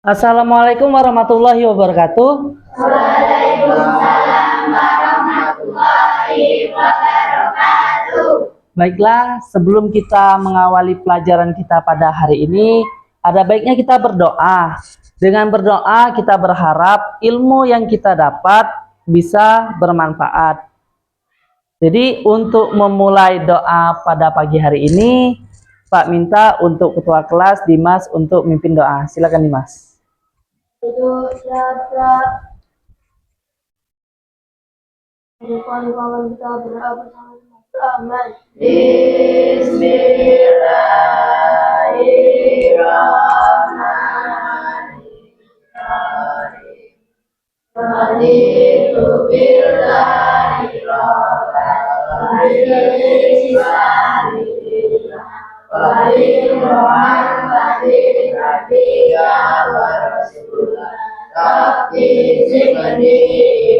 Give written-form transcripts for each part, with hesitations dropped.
Assalamualaikum warahmatullahi wabarakatuh. Waalaikumsalam warahmatullahi wabarakatuh. Baiklah, sebelum kita mengawali pelajaran kita pada hari ini, ada baiknya kita berdoa. Dengan berdoa kita berharap ilmu yang kita dapat bisa bermanfaat. Jadi untuk memulai doa pada pagi hari ini, Pak minta untuk ketua kelas Dimas untuk mimpin doa. Silakan Dimas. Kawan-kawan kita berdoa bersama-sama. Bismillahirrahmanirrahim. Raditu billahi rabban wa bi Muhammadin nabiyya wa rasulah. Rabbi zidni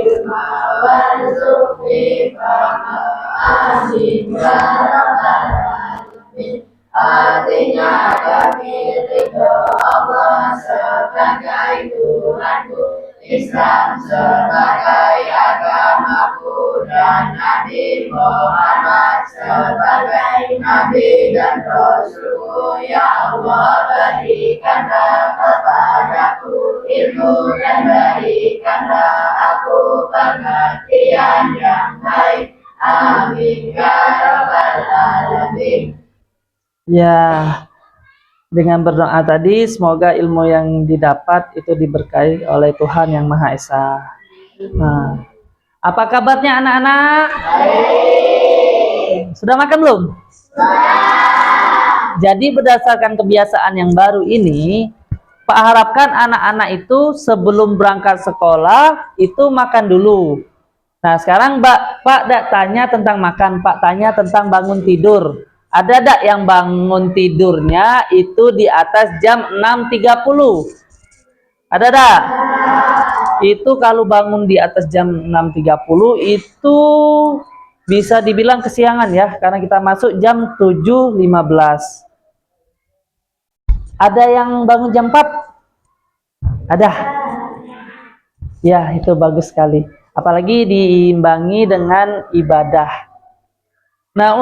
ilma warzuqni fahma. Amin ya rabbal alamin. Artinya kami ridho Allah sebagai Tuhanku, Islam sebagai agamaku, dan Nabi Muhammad sebagai Nabi dan Rasulku. Ya Allah, berikanlah kepadaku ilmu dan berikanlah aku pengertian yang baik. Amin ya rabbal alamin. Ya, dengan berdoa tadi semoga ilmu yang didapat itu diberkahi oleh Tuhan Yang Maha Esa. Nah, apa kabarnya anak-anak? Sudah makan belum? Jadi berdasarkan kebiasaan yang baru ini, Pak harapkan anak-anak itu sebelum berangkat sekolah itu makan dulu. Nah sekarang Pak tanya tentang makan, Pak tanya tentang bangun tidur. Ada tak yang bangun tidurnya itu di atas jam 6.30? Ada tak? Itu kalau bangun di atas jam 6.30 itu bisa dibilang kesiangan ya, karena kita masuk jam 7.15. Ada yang bangun jam 4? Ada? Ya, itu bagus sekali. Apalagi diimbangi dengan ibadah. Nah,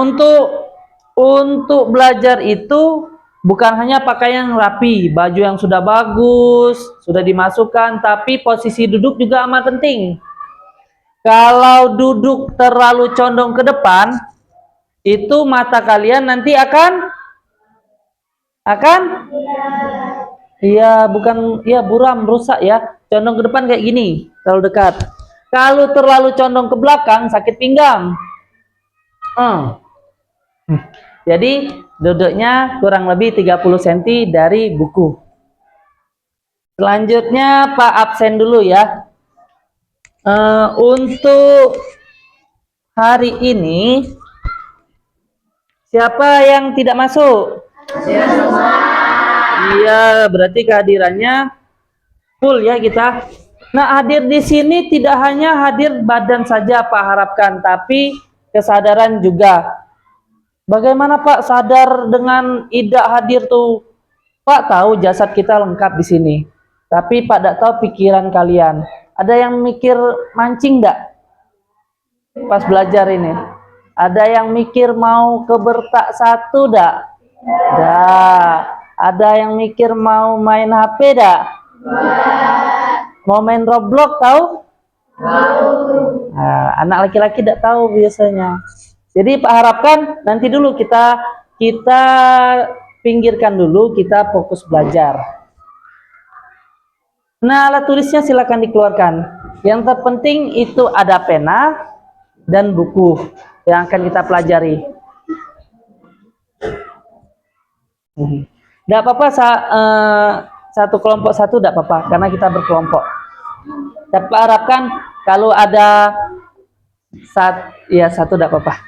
untuk belajar itu bukan hanya pakaian yang rapi, baju yang sudah bagus, sudah dimasukkan, tapi posisi duduk juga amat penting. Kalau duduk terlalu condong ke depan, itu mata kalian nanti akan buram, rusak ya. Condong ke depan kayak gini, terlalu dekat. Kalau terlalu condong ke belakang, sakit pinggang. Jadi duduknya kurang lebih 30 cm dari buku. Selanjutnya Pak absen dulu ya. Untuk hari ini siapa yang tidak masuk? Iya, berarti kehadirannya full ya kita. Nah, hadir di sini tidak hanya hadir badan saja Pak harapkan, tapi kesadaran juga. Bagaimana Pak sadar dengan tidak hadir tuh? Pak tahu jasad kita lengkap di sini, tapi Pak tidak tahu pikiran kalian. Ada yang mikir mancing enggak pas belajar ini? Ada yang mikir mau ke bertak satu enggak? Enggak. Ada yang mikir mau main HP enggak? Mau main Roblox tahu? Nah, anak laki-laki tidak tahu biasanya. Jadi Pak harapkan nanti dulu kita pinggirkan dulu, kita fokus belajar. Nah, alat tulisnya silakan dikeluarkan. Yang terpenting itu ada pena dan buku yang akan kita pelajari. Tidak apa-apa satu kelompok satu, tidak apa-apa karena kita berkelompok. Tapi harapkan kalau ada satu tidak apa-apa.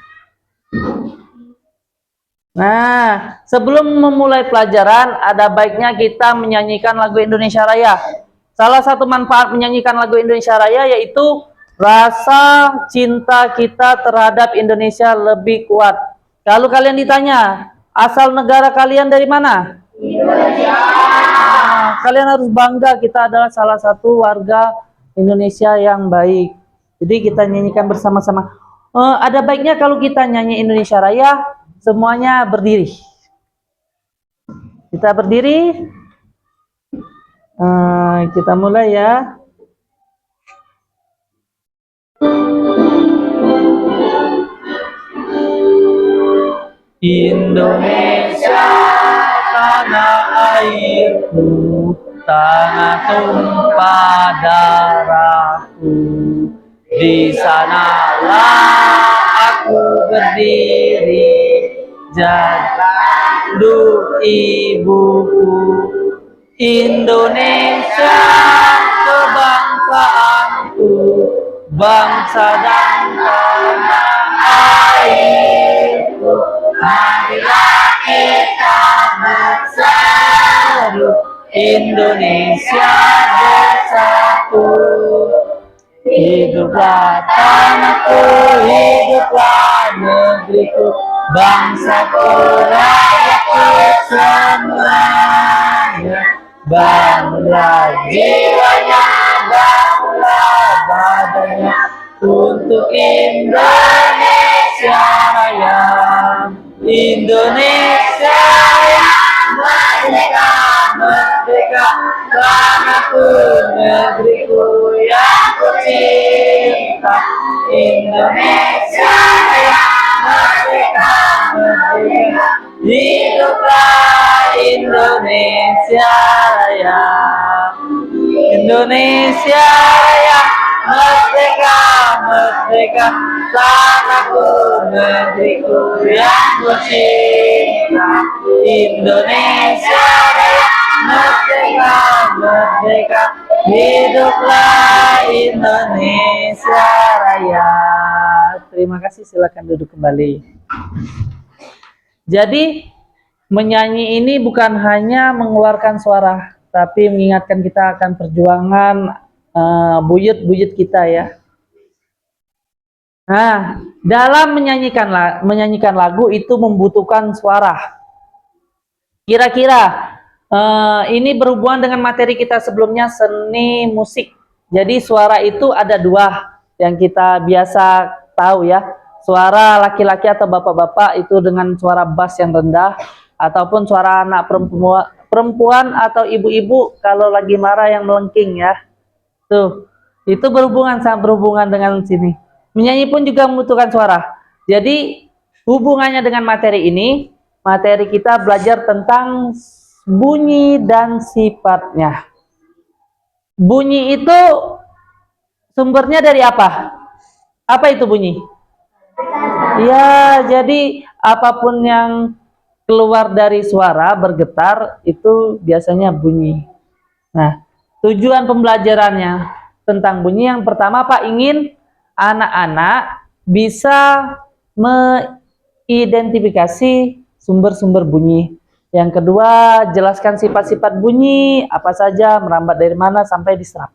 Nah, sebelum memulai pelajaran, ada baiknya kita menyanyikan lagu Indonesia Raya. Salah satu manfaat menyanyikan lagu Indonesia Raya yaitu rasa cinta kita terhadap Indonesia lebih kuat. Kalau kalian ditanya, asal negara kalian dari mana? Indonesia. kalian harus bangga kita adalah salah satu warga Indonesia yang baik. Jadi kita nyanyikan bersama-sama. Ada baiknya kalau kita nyanyi Indonesia Raya, semuanya berdiri. Kita berdiri. Kita mulai ya. Indonesia tanah airku, tanah tumpah darahku. Di sanalah aku berdiri, jandu ibuku. Indonesia kebangsaanku, bangsa dan tanah airku. Marilah kita bersatu, Indonesia bersatu. Hiduplah tanahku, hiduplah negeriku, bangsaku, rakyatku semuanya. Bangunlah jiwanya, bangunlah badannya untuk Indonesia Raya. Indonesia Raya, merdeka, merdeka, tanahku, negeriku yang kucinta. Indonesia Raya, merdeka, merdeka, hiduplah Indonesia Raya. Indonesia Raya, merdeka, merdeka, tanahku, negeriku yang kucinta. Indonesia Raya, merdeka, merdeka, hiduplah Indonesia Raya. Terima kasih, silakan duduk kembali. Jadi menyanyi ini bukan hanya mengeluarkan suara, tapi mengingatkan kita akan perjuangan buyut-buyut kita ya. Nah, dalam menyanyikan lagu itu membutuhkan suara. Kira-kira ini berhubungan dengan materi kita sebelumnya, seni musik. Jadi suara itu ada dua yang kita biasa tahu ya. Suara laki-laki atau bapak-bapak itu dengan suara bass yang rendah, ataupun suara anak perempuan atau ibu-ibu kalau lagi marah yang melengking ya. Tuh, itu sangat berhubungan dengan sini. Menyanyi pun juga membutuhkan suara. Jadi hubungannya dengan materi ini, materi kita belajar tentang bunyi dan sifatnya. Bunyi itu sumbernya dari apa? Apa itu bunyi? Ya, jadi apapun yang keluar dari suara bergetar itu biasanya bunyi. Nah, tujuan pembelajarannya tentang bunyi yang pertama Pak ingin anak-anak bisa mengidentifikasi sumber-sumber bunyi. Yang kedua, jelaskan sifat-sifat bunyi, apa saja, merambat dari mana sampai diserap.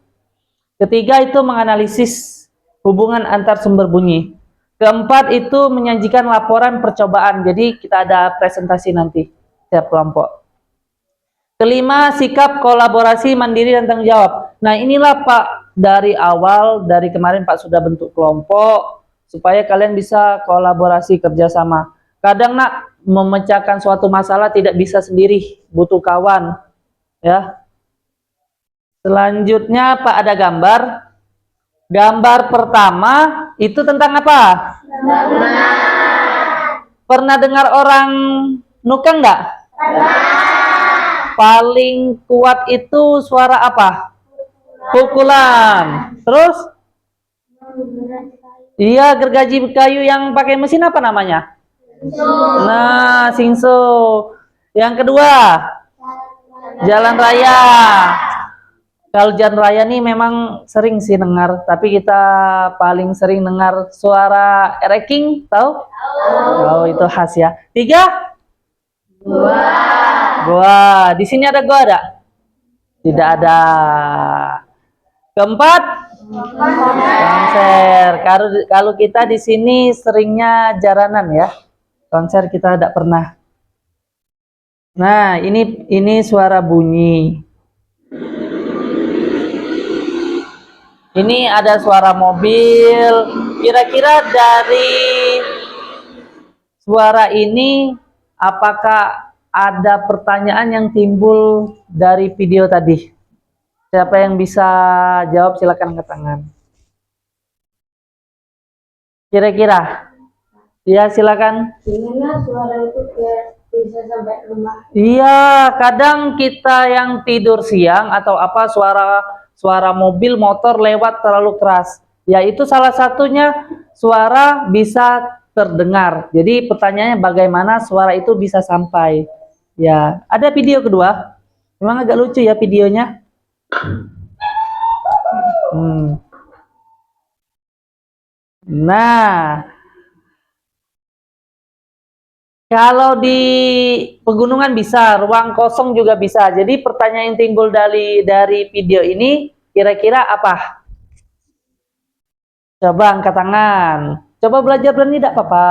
Ketiga itu menganalisis hubungan antar sumber bunyi. Keempat itu menyajikan laporan percobaan. Jadi kita ada presentasi nanti setiap kelompok. Kelima, sikap kolaborasi mandiri dan tanggung jawab. Nah inilah Pak, dari awal, dari kemarin Pak sudah bentuk kelompok, supaya kalian bisa kolaborasi kerjasama. Kadang nak, memecahkan suatu masalah tidak bisa sendiri, butuh kawan. Ya. Selanjutnya Pak ada gambar. Gambar pertama itu tentang apa? Pernah dengar orang nukang nggak? Paling kuat itu suara apa? Pukulan. Terus? Iya, gergaji kayu yang pakai mesin apa namanya? Nah, singso. Yang kedua, jalan raya. Kalau jalan raya nih memang sering sih dengar, tapi kita paling sering dengar suara ereking, tahu? Oh, itu khas ya. Tiga? Gua. Di sini ada gua ada? Tidak ada. Keempat? Konser. Kalau kita di sini seringnya jaranan ya. Konser kita tidak pernah. Nah, ini suara bunyi. Ini ada suara mobil. Kira-kira dari suara ini, apakah ada pertanyaan yang timbul dari video tadi? Siapa yang bisa jawab, silakan angkat tangan. Kira-kira? Ya, silakan. Gimana suara itu biar bisa sampai rumah? Iya, kadang kita yang tidur siang atau apa suara mobil motor lewat terlalu keras. Ya, itu salah satunya suara bisa terdengar. Jadi pertanyaannya bagaimana suara itu bisa sampai. Ya, ada video kedua. Memang agak lucu ya videonya. Nah, kalau di pegunungan bisa, ruang kosong juga bisa. Jadi pertanyaan yang timbul dari video ini kira-kira apa? Coba angkat tangan. Coba belajar berani tidak apa-apa.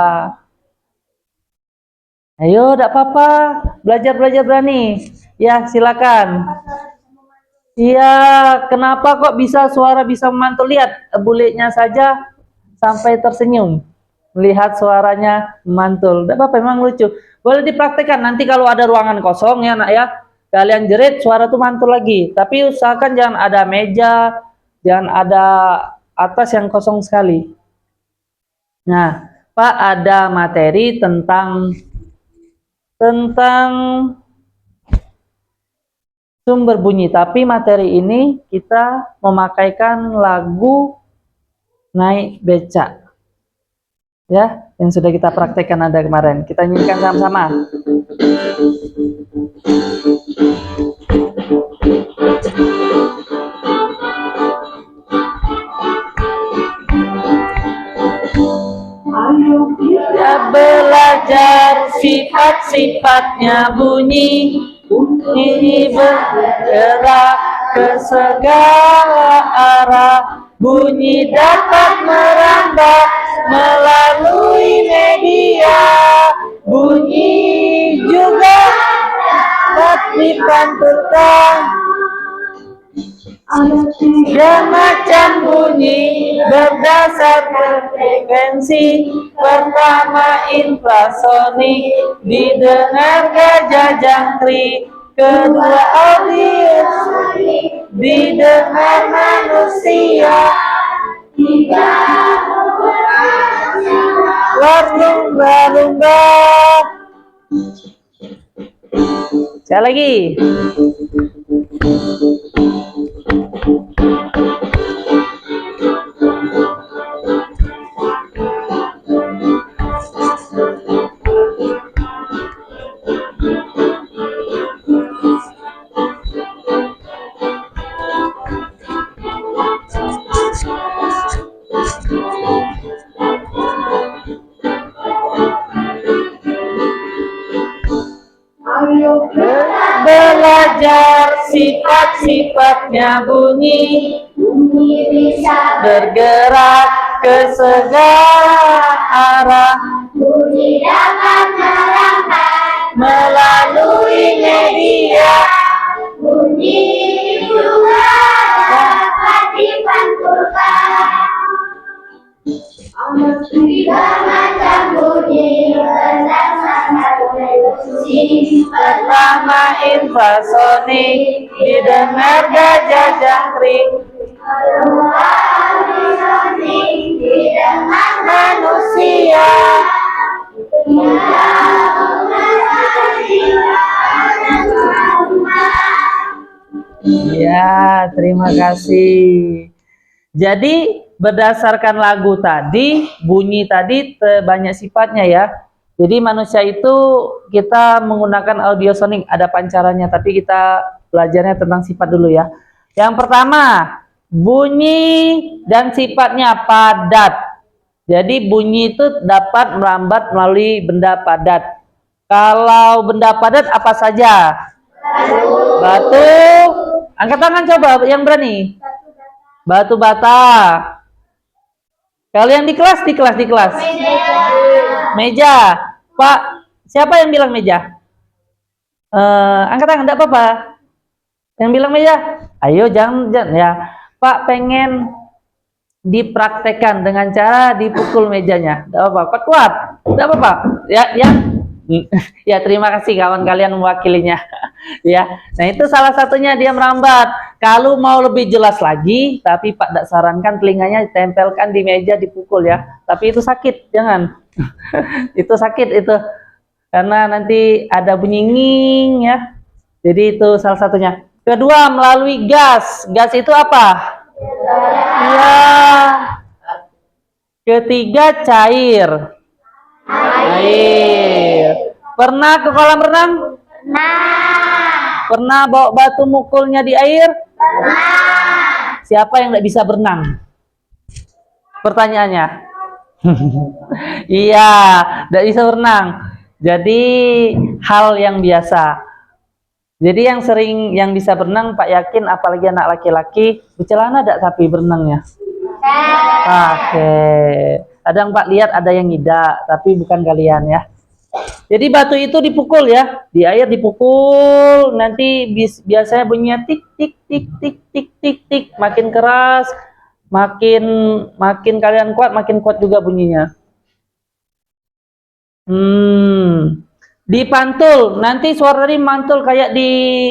Ayo, tidak apa-apa. Belajar berani. Ya, silakan. Iya, kenapa kok bisa suara bisa memantul? Lihat, buliknya saja sampai tersenyum. Melihat suaranya mantul. Tidak apa-apa, memang lucu. Boleh dipraktekkan nanti kalau ada ruangan kosong ya nak ya. Kalian jerit suara tuh mantul lagi. Tapi usahakan jangan ada meja, jangan ada atas yang kosong sekali. Nah, Pak ada materi tentang sumber bunyi. Tapi materi ini kita memakaikan lagu Naik Becak. Ya, yang sudah kita praktekkan ada kemarin. Kita nyanyikan sama-sama. Kita belajar sifat-sifatnya bunyi. Bunyi bergerak ke segala arah. Bunyi dapat merambat melalui media. Bunyi juga dapat dipantulkan. Ada macam bunyi berdasarkan frekuensi. Pertama infrasonik, didengar gajah jangkrik. Kedua audiosonik, didengar manusia. Tiga lumba-lumba. Sekali lagi. Belajar sifat-sifatnya bunyi. Bunyi bisa bergerak ke segala arah. Bunyi dapat merambat melalui media. Bunyi juga dapat dipantulkan. Tiga macam bunyi berdasarkan frekuensi. Pertama infrasonik, didengar gajah jangkrik. Kedua audiosonik, didengar manusia. Tiga ya, terima kasih. Jadi berdasarkan lagu tadi, bunyi tadi banyak sifatnya ya. Jadi manusia itu kita menggunakan audiosonik, ada pancarannya, tapi kita belajarnya tentang sifat dulu ya. Yang pertama, bunyi dan sifatnya padat. Jadi bunyi itu dapat merambat melalui benda padat. Kalau benda padat apa saja? Batu. Batu. Angkat tangan coba yang berani. Batu bata. Kalian di kelas. Meja. Pak, siapa yang bilang meja? Angkat tangan, enggak apa-apa. Yang bilang meja. Ayo jangan ya. Pak pengen dipraktekkan dengan cara dipukul mejanya. Tidak apa-apa, kuat. Tidak apa-apa. Ya, yang ya terima kasih kawan kalian mewakilinya. Ya, nah itu salah satunya dia merambat. Kalau mau lebih jelas lagi, tapi Pak Dak sarankan telinganya ditempelkan di meja dipukul ya. Tapi itu sakit, jangan. Itu sakit itu, karena nanti ada bunyi nging ya. Jadi itu salah satunya. Kedua, melalui gas. Gas itu apa? Ya. Ketiga, cair. Air. Pernah ke kolam renang? Pernah bawa batu mukulnya di air? Siapa yang tidak bisa berenang? Pertanyaannya. Iya, tidak bisa berenang. Jadi hal yang biasa. Jadi yang sering yang bisa berenang Pak yakin, apalagi anak laki-laki, bercelana tidak tapi berenangnya? Oke. Kadang Pak lihat ada yang tidak, tapi bukan kalian ya. Jadi batu itu dipukul ya, di air dipukul, nanti biasanya bunyinya tik tik tik tik tik tik tik, makin keras, makin kalian kuat, makin kuat juga bunyinya. Dipantul, nanti suara tadi mantul kayak di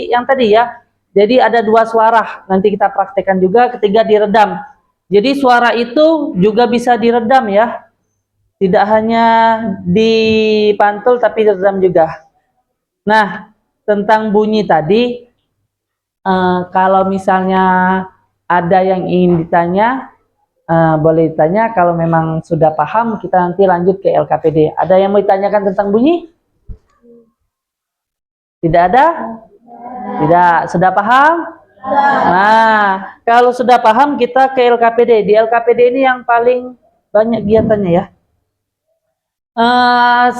yang tadi ya. Jadi ada dua suara, nanti kita praktekkan juga. Ketiga diredam. Jadi suara itu juga bisa diredam ya. Tidak hanya dipantul tapi diredam juga. Nah, tentang bunyi tadi, kalau misalnya ada yang ingin ditanya, boleh ditanya. Kalau memang sudah paham, kita nanti lanjut ke LKPD. Ada yang mau ditanyakan tentang bunyi? Tidak ada? Tidak. Sudah paham? Nah, kalau sudah paham, kita ke LKPD. Di LKPD ini yang paling banyak kegiatannya ya.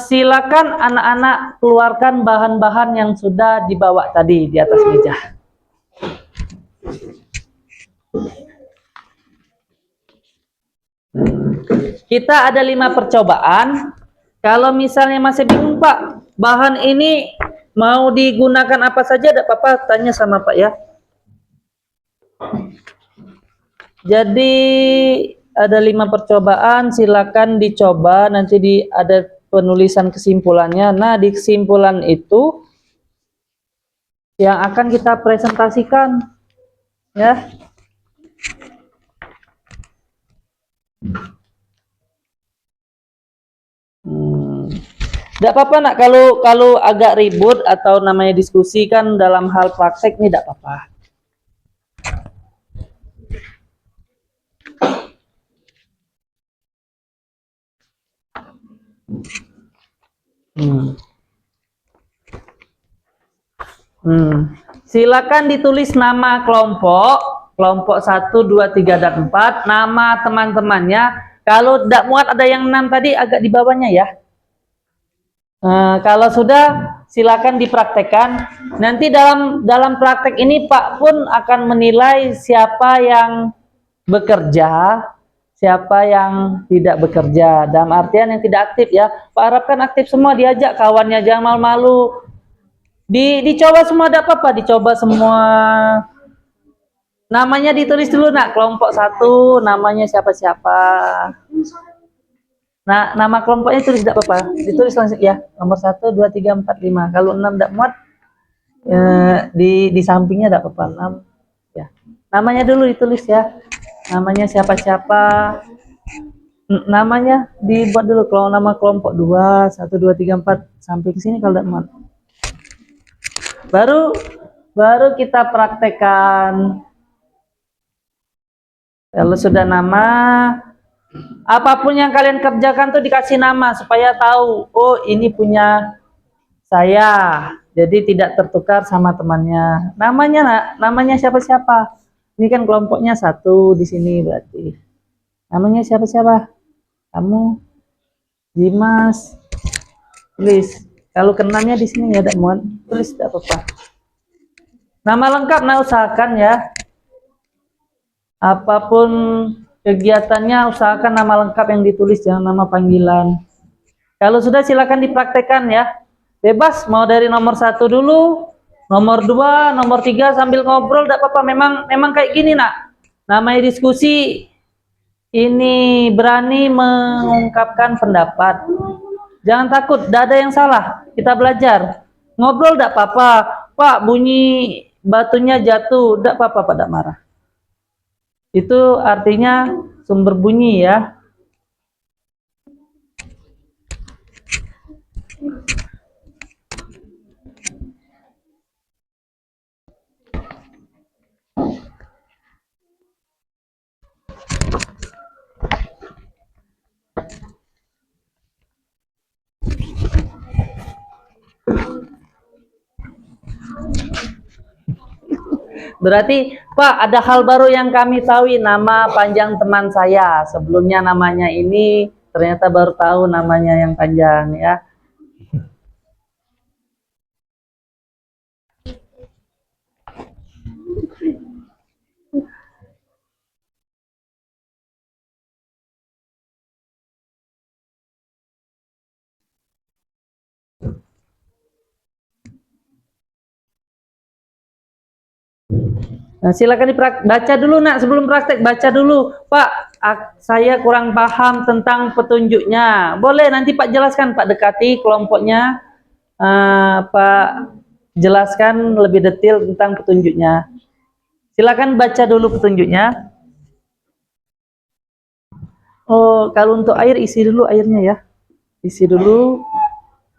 Silakan anak-anak keluarkan bahan-bahan yang sudah dibawa tadi di atas meja. Kita ada 5 percobaan. Kalau misalnya masih bingung Pak, bahan ini mau digunakan apa saja, tidak apa-apa, tanya sama Pak ya. Jadi ada 5 percobaan, silakan dicoba, nanti ada penulisan kesimpulannya. Nah, di kesimpulan itu yang akan kita presentasikan ya. Tidak apa-apa nak, kalau agak ribut atau namanya diskusi kan dalam hal praktek ini tidak apa-apa. Silakan ditulis nama kelompok 1, 2, 3, dan 4, nama teman-temannya. Kalau tidak muat ada yang 6 tadi, agak di bawahnya ya. Kalau sudah, silakan dipraktekkan. Nanti dalam praktek ini Pak pun akan menilai siapa yang bekerja, siapa yang tidak bekerja. Dalam artian yang tidak aktif ya. Pak harapkan aktif semua, diajak kawannya, jangan malu-malu. Dicoba semua, tidak apa-apa, dicoba semua. Namanya ditulis dulu nak, kelompok 1 namanya siapa-siapa. Nah, nama kelompoknya tulis, tidak apa-apa, ditulis langsung ya. Nomor 1, 2, 3, 4, 5. Kalau 6 tidak muat, di sampingnya tidak apa-apa, 6 ya. Namanya dulu ditulis ya. Namanya siapa-siapa. Namanya dibuat dulu. Kalau nama kelompok 2, 1, 2, 3, 4 sampai ke sini kalau tidak muat. Baru kita praktekkan. Kalau sudah nama, apapun yang kalian kerjakan tuh dikasih nama supaya tahu, oh ini punya saya. Jadi tidak tertukar sama temannya. Namanya nak, namanya siapa-siapa. Ini kan kelompoknya 1 di sini berarti. Namanya siapa-siapa? Kamu, Dimas. Tulis. Kalau kenalnya di sini ya, tidak muat, tulis tidak apa-apa. Nama lengkap, nah usahakan ya. Apapun kegiatannya, usahakan nama lengkap yang ditulis, jangan nama panggilan. Kalau sudah silakan dipraktekkan ya. Bebas, mau dari nomor 1 dulu, nomor 2, nomor 3 sambil ngobrol, tidak apa-apa. Memang kayak gini nak. Namanya diskusi, ini berani mengungkapkan pendapat. Jangan takut, tidak ada yang salah. Kita belajar. Ngobrol tidak apa-apa. Pak, bunyi batunya jatuh, tidak apa-apa, Pak, tidak marah. Itu artinya sumber bunyi ya. Berarti, Pak, ada hal baru yang kami tahu, nama panjang teman saya. Sebelumnya namanya ini, ternyata baru tahu namanya yang panjang ya. Nah, silakan baca dulu nak, sebelum praktek baca dulu. Pak, saya kurang paham tentang petunjuknya. Boleh nanti Pak jelaskan, Pak dekati kelompoknya. Pak jelaskan lebih detail tentang petunjuknya. Silakan baca dulu petunjuknya. Oh, kalau untuk air isi dulu airnya ya. Isi dulu.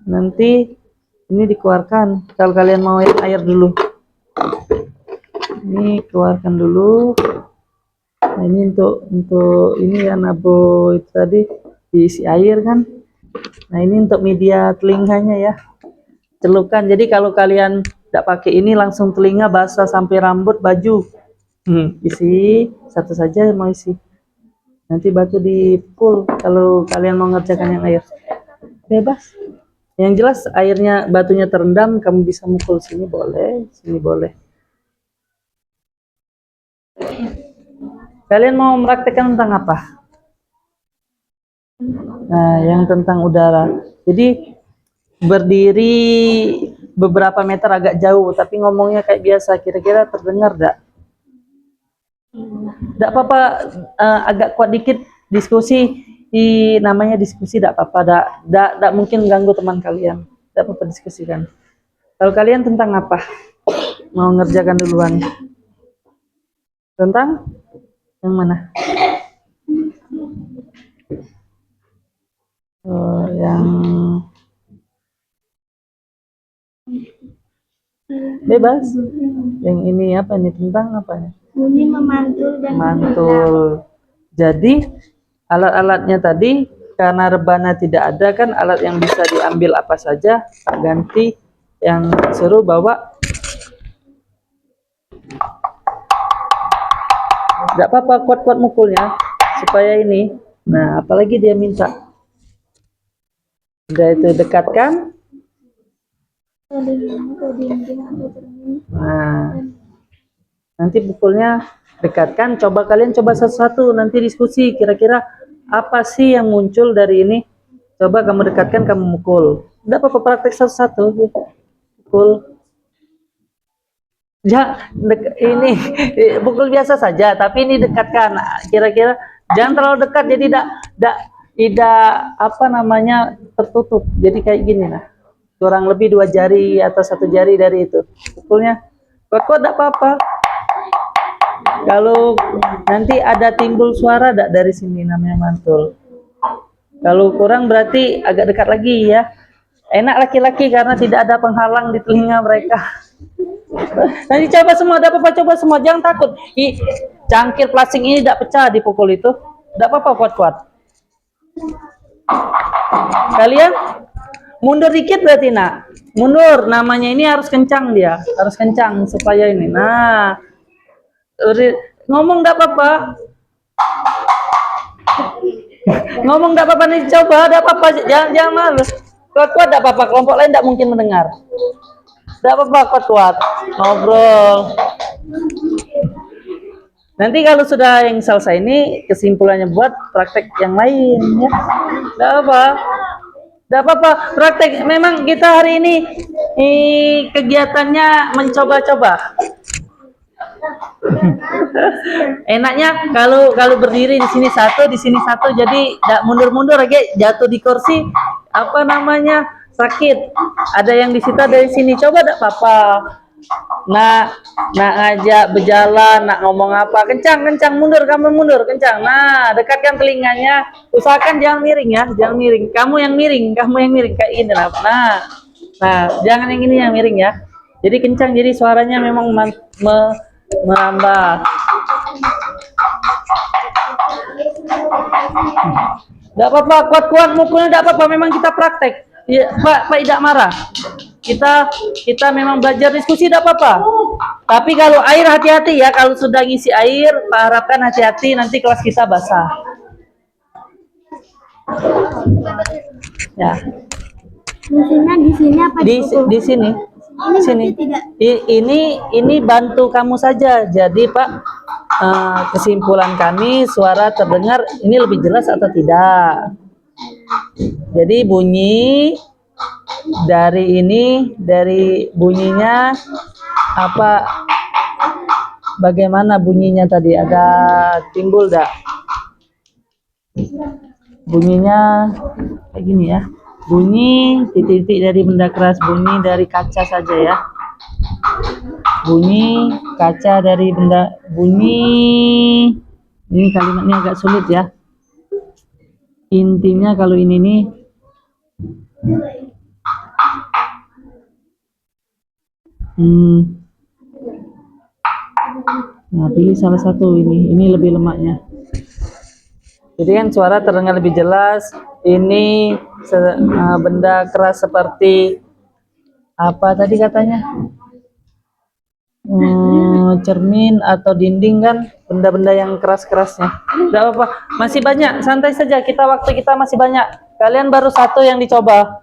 Nanti ini dikeluarkan. Kalau kalian mau air dulu. Ini keluarkan dulu. Nah, ini untuk ini ya nabo itu tadi diisi air kan. Nah, ini untuk media telinganya ya. Celupkan. Jadi kalau kalian tidak pakai ini langsung telinga basah sampai rambut baju. Isi satu saja mau isi. Nanti batu di full kalau kalian mau ngerjakan yang air. Bebas. Yang jelas airnya batunya terendam, kamu bisa mukul sini boleh, sini boleh. Kalian mau mempraktekkan tentang apa? Nah, yang tentang udara. Jadi berdiri beberapa meter agak jauh, tapi ngomongnya kayak biasa. Kira-kira terdengar enggak? Enggak apa-apa, agak kuat dikit diskusi. Namanya diskusi enggak apa-apa, enggak mungkin ganggu teman kalian. Enggak apa-apa diskusikan. Kalau kalian tentang apa? Mau ngerjakan duluan. Tentang yang mana? Yang bebas. Yang ini apa nih? Tentang apa ya? Bunyi memantul dan mantul. Jadi alat-alatnya tadi karena rebana tidak ada kan, alat yang bisa diambil apa saja. Pak ganti yang seru bawa. Tidak apa-apa, kuat-kuat mukulnya supaya ini. Nah, apalagi dia minta. Udah itu dekatkan. Nah, nanti pukulnya dekatkan. Coba kalian coba satu-satu. Nanti diskusi kira-kira apa sih yang muncul dari ini. Coba kamu dekatkan, kamu mukul. Tidak apa-apa, praktek satu-satu. Pukul. Ya, ini pukul biasa saja, tapi ini dekatkan. Kira-kira jangan terlalu dekat, jadi tidak apa namanya tertutup. Jadi kayak gini lah, kurang lebih 2 jari atau 1 jari dari itu. Pukulnya kuat-kuat, tidak apa-apa. Kalau nanti ada timbul suara tidak dari sini, namanya mantul. Kalau kurang berarti agak dekat lagi ya. Enak laki-laki karena tidak ada penghalang di telinga mereka. Nanti coba semua, ada apa-apa coba semua, jangan takut. Cangkir plastik ini tidak pecah dipukul itu, tidak apa-apa, kuat-kuat. Kalian mundur dikit berarti nak, mundur. Namanya ini harus kencang, dia harus kencang supaya ini. Nah, ngomong tidak apa-apa, ngomong tidak apa-apa nih, coba tidak apa-apa, jangan malu. Kuat-kuat tidak apa-apa, kelompok lain tidak mungkin mendengar. Tidak apa-apa, kuat-kuat ngobrol. Nanti kalau sudah yang selesai ini, kesimpulannya buat praktek yang lain ya. Tidak apa, tidak apa-apa. Praktek. Memang kita hari ini kegiatannya mencoba-coba. Enaknya kalau kalau berdiri di sini satu, jadi tidak mundur-mundur lagi jatuh di kursi apa namanya sakit. Ada yang disita dari sini, coba tidak apa-apa. Nak ngajak berjalan, nak ngomong apa, kencang kencang mundur, kamu mundur kencang. Nah, dekatkan telinganya, usahakan jangan miring ya, jangan miring. Kamu yang miring kayak ini lah. Nah, jangan yang ini yang miring ya. Jadi kencang, jadi suaranya memang menambah. Tidak apa-apa, kuat-kuat mukulnya tidak apa-apa. Memang kita praktek. Ya, Pak tidak marah. Kita memang belajar diskusi tidak apa-apa. Tapi kalau air hati-hati ya. Kalau sudah ngisi air, Pak harapkan hati-hati. Nanti kelas kita basah. Ya. Fungsinya di sini apa Di sini. Ini Sini. tidak. Ini bantu kamu saja. Jadi Pak, kesimpulan kami suara terdengar ini lebih jelas atau tidak. Jadi bunyi dari bunyinya apa, bagaimana bunyinya tadi, ada timbul enggak bunyinya kayak gini ya, bunyi titik-titik dari benda keras, bunyi dari kaca saja ya, bunyi kaca dari benda, bunyi ini kalimatnya agak sulit ya, intinya kalau ini nih nah pilih salah satu, ini lebih lemaknya, jadi kan suara terdengar lebih jelas. Ini benda keras seperti apa tadi katanya, cermin atau dinding kan, benda-benda yang keras-kerasnya. Tidak apa-apa, masih banyak, santai saja, waktu kita masih banyak. Kalian baru satu yang dicoba.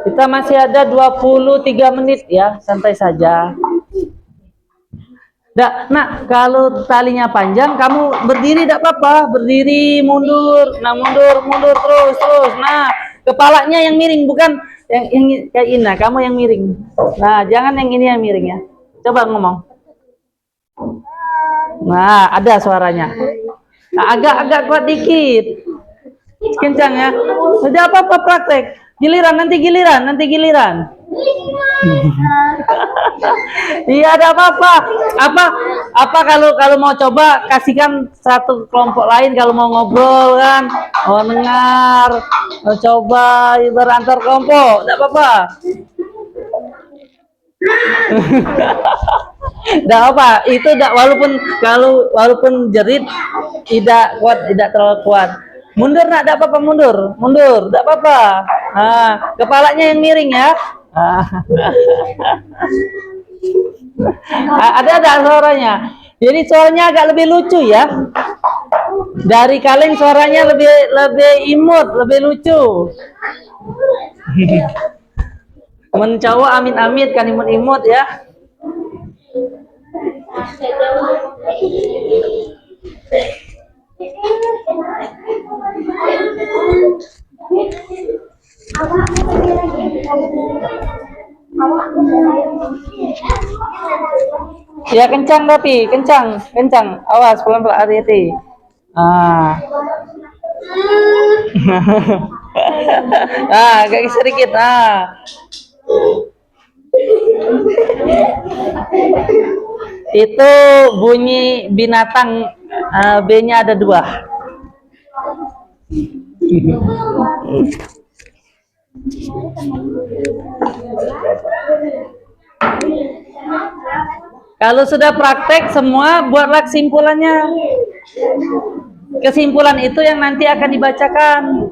Kita masih ada 23 menit ya, santai saja. Nak, kalau talinya panjang, kamu berdiri tidak apa-apa, berdiri mundur, nah mundur terus. Nah, kepalanya yang miring, bukan yang kayak ini. Nah, kamu yang miring. Nah, jangan yang ini yang miring ya. Coba ngomong. Nah, ada suaranya. Nah, agak kuat dikit, kencang ya. Sudah apa-apa praktek. Nanti giliran. Iya, ada apa-apa. Apa kalau mau coba, kasihkan satu kelompok lain kalau mau ngobrol kan, mau dengar, mau coba berantar kelompok, tidak apa-apa. Tidak apa, itu tidak, walaupun jerit tidak kuat, tidak terlalu kuat. Mundur nak, tidak apa-apa, mundur, tidak apa-apa. Nah, kepalanya yang miring ya. Ada suaranya. Jadi suaranya agak lebih lucu ya. Dari kaleng suaranya lebih imut, lebih lucu. Mencoba amit-amit kan, imut-imut ya. Ya kencang, tapi kencang. Awas, pelan-pelan, hati-hati. Agak sedikit. Itu bunyi binatang, B-nya ada 2. Kalau sudah praktek semua, buatlah kesimpulannya. Kesimpulan itu yang nanti akan dibacakan.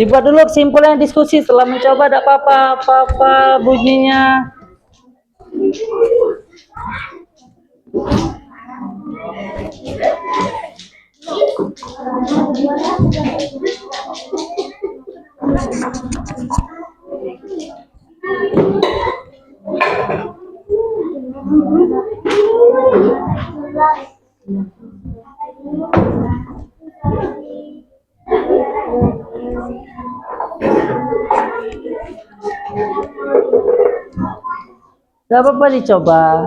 Dibuat dulu kesimpulan diskusi setelah mencoba ada apa-apa bunyinya. Gak apa-apa dicoba.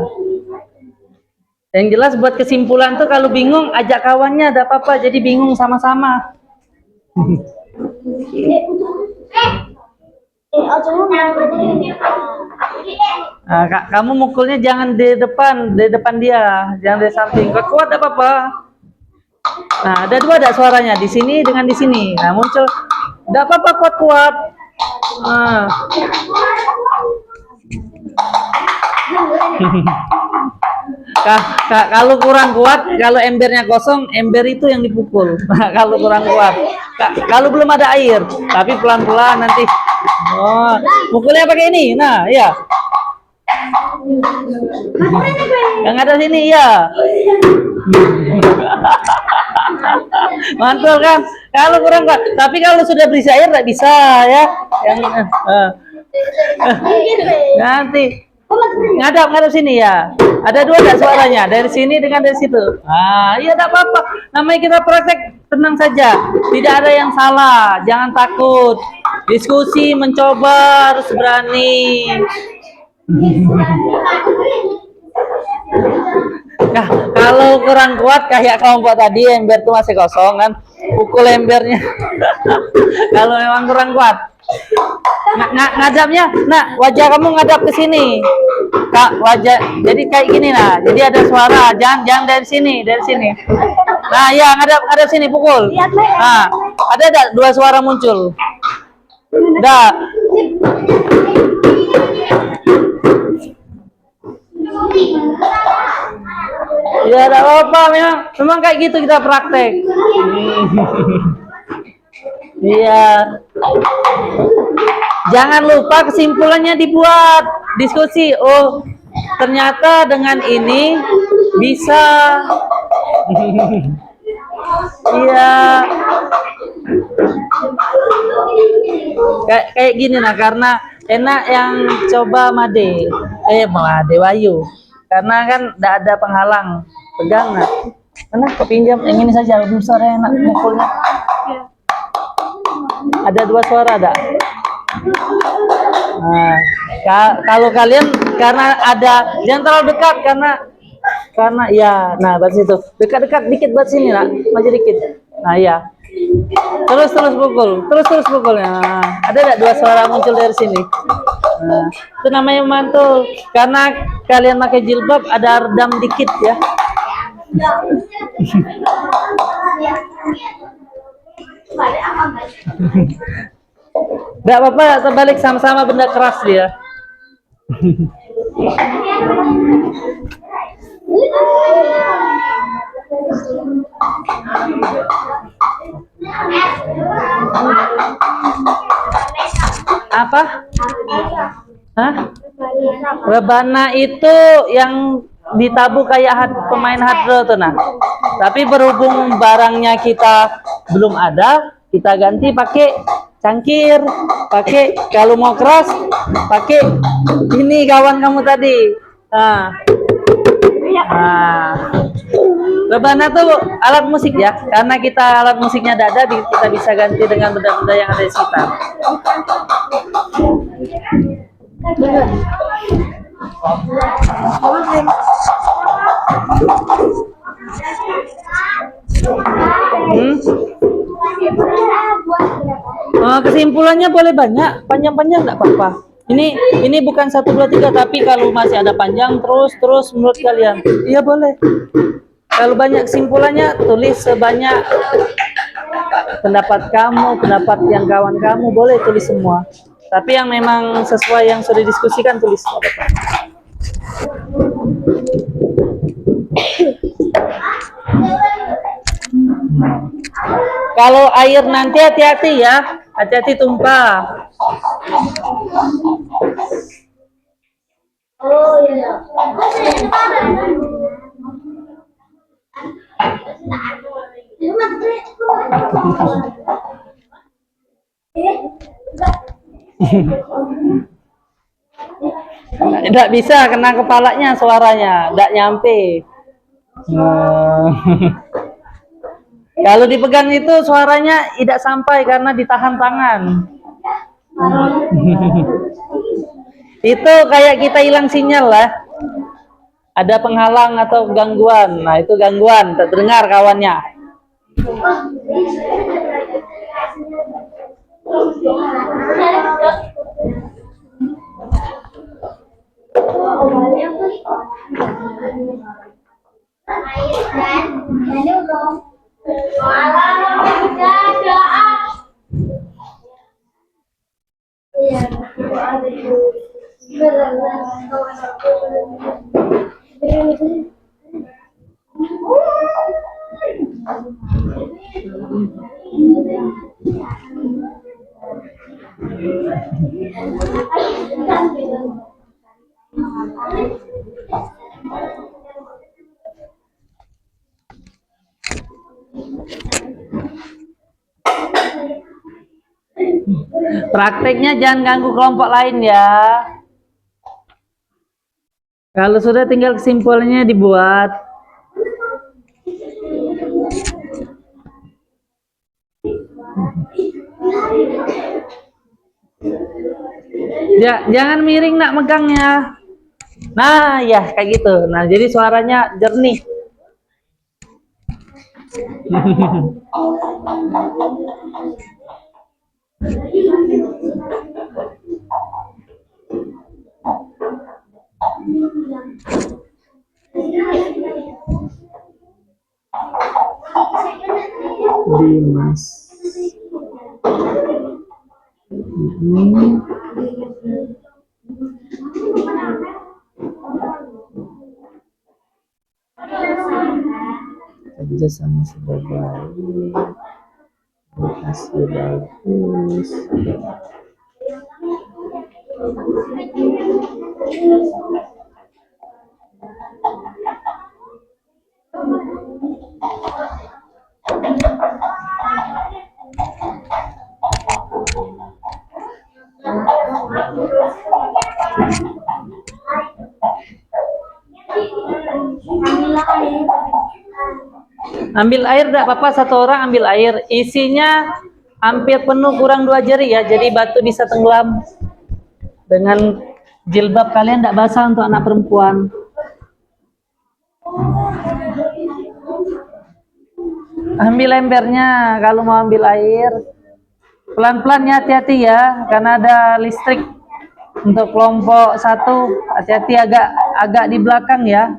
Yang jelas buat kesimpulan tuh kalau bingung ajak kawannya, ada apa-apa, jadi bingung sama-sama. Nah, kamu mukulnya jangan di depan dia, jangan di samping. Kuat ada apa-apa. Nah, ada dua ada suaranya di sini dengan di sini. Nah, muncul. Enggak apa-apa, kuat-kuat. Nah. Kalau kurang kuat, kalau embernya kosong, ember itu yang dipukul. Kalau kurang kuat, kalau belum ada air, tapi pelan-pelan nanti. Oh, pukulnya pakai ini. Nah, ya. Yang ada sini ya. Mantul kan? Kalau kurang kuat, tapi kalau sudah berisi air tidak bisa ya. Yang nanti ngadap sini ya. Ada dua ada suaranya, dari sini dengan dari situ. Ah, iya tidak apa-apa. Namanya kita praktek, tenang saja. Tidak ada yang salah, jangan takut. Diskusi, mencoba, harus berani. Nah, kalau kurang kuat kayak kelompok tadi, ember itu masih kosong kan, pukul embernya. Kalau memang kurang kuat, ngadapnya, nah wajah kamu ngadap ke sini, kak, wajah, jadi kayak gini, nah, jadi ada suara, jangan dari sini, nah ya ngadap sini, pukul, nah ada dua suara muncul, dah. Ya tidak apa-apa, memang kayak gitu kita praktek. Iya. Jangan lupa kesimpulannya dibuat, diskusi. Oh, ternyata dengan ini bisa. Iya. Kayak gini nah, karena enak yang coba Made Wayu. Karena kan tidak ada penghalang, pegang nah. Karena kepinjam yang ini saja, lebih suara enak mukulnya. Ada dua suara ada. Nah, kalau kalian karena ada, jangan terlalu dekat karena ya, nah buat situ dekat dikit buat sini nak, maju dikit. Nah ya, terus pukul, terus pukulnya. Nah, ada enggak dua suara muncul dari sini? Nah, itu namanya mantul. Karena kalian pakai jilbab ada redam dikit ya. Enggak apa-apa, terbalik sama-sama benda keras dia. Apa? Hah? Rebana itu yang ditabuh kayak pemain hadro tuh nah. Tapi berhubung barangnya kita belum ada, kita ganti pakai cangkir, pakai kalau mau keras pakai ini kawan kamu tadi. Nah. Rebana tuh alat musik ya, karena kita alat musiknya ada, kita bisa ganti dengan benda-benda yang ada di sekitar. Kesimpulannya boleh banyak, panjang-panjang enggak apa-apa. Ini bukan 1, 2, 3, tapi kalau masih ada panjang terus menurut kalian, iya boleh. Kalau banyak kesimpulannya, tulis sebanyak pendapat kamu, pendapat yang kawan kamu, boleh tulis semua. Tapi yang memang sesuai yang sudah diskusikan tulis. Kalau air nanti hati-hati ya. Hati-hati tumpah. Oh iya. Tidak bisa kena kepalanya suaranya, tidak nyampe. Nah. Kalau dipegang itu suaranya tidak sampai karena ditahan tangan. Itu kayak kita hilang sinyal lah. Ada penghalang atau gangguan. Nah, itu gangguan, tak terdengar kawannya. Prakteknya jangan ganggu kelompok lain ya. Kalau sudah tinggal kesimpulannya dibuat. Ya, jangan miring nak megangnya. Nah, ya kayak gitu. Nah, jadi suaranya jernih. Dimas. Kerja sama sudah baik, berhasil bagus. Ambil air enggak apa-apa, satu orang ambil air. Isinya hampir penuh, kurang 2 jari ya. Jadi batu bisa tenggelam. Dengan jilbab kalian enggak basah untuk anak perempuan. Ambil embernya kalau mau ambil air. Pelan-pelan ya, hati-hati ya, karena ada listrik. Untuk kelompok 1, hati-hati agak di belakang ya.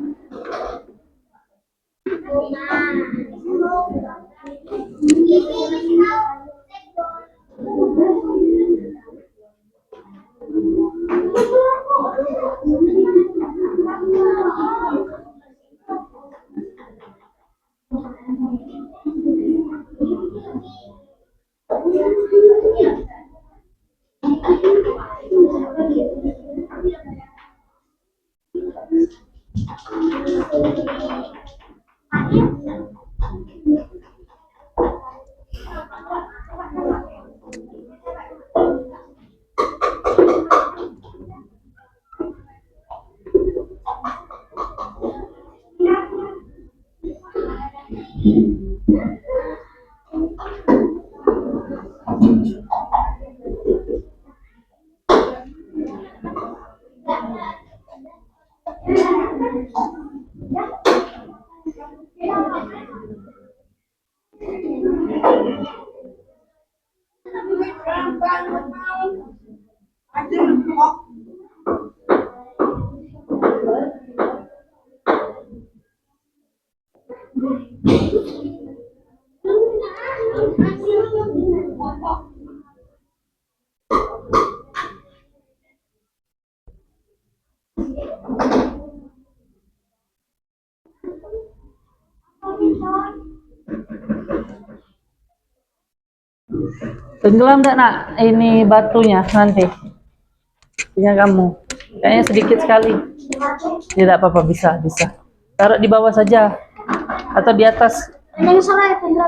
Tenggelam enggak nak ini batunya nanti? Punya kamu. Kayaknya sedikit sekali. Tidak apa-apa, bisa, bisa. Taruh di bawah saja atau di atas. Yang salah ya Pendra.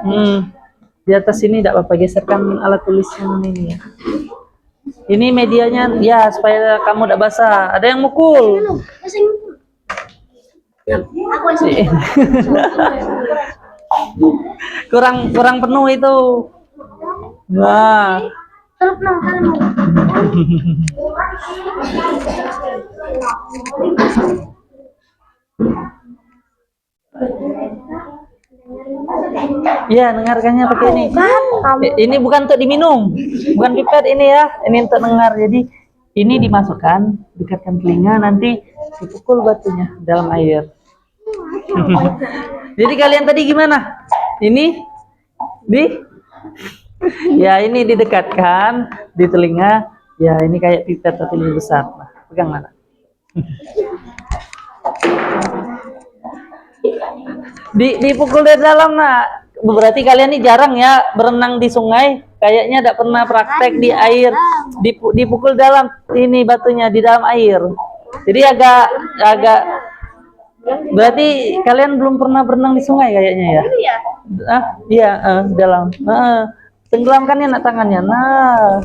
Di atas ini tidak apa-apa, geserkan alat tulisnya ini ya. Ini medianya ya supaya kamu tidak basah. Ada yang mukul. Aku yang kurang penuh itu. Nah, Teluk nang kalian mau. iya dengarkannya pakai ini. Ini bukan untuk diminum, bukan pipet ini ya. Ini untuk dengar. Jadi ini dimasukkan, dekatkan telinga, nanti dipukul batunya dalam air. Jadi kalian tadi gimana? Ini di ya ini didekatkan di telinga. Ya ini kayak pipet tapi lebih besar. Nah, pegang mana? Dipukul dari dalam. Nah, berarti kalian ini jarang ya berenang di sungai. Kayaknya tidak pernah praktek di air. Dipukul dalam ini batunya di dalam air. Jadi agak berarti kalian belum pernah berenang di sungai kayaknya ya? Iya, dalam. Tenggelamkan ya nak tangannya. Nah.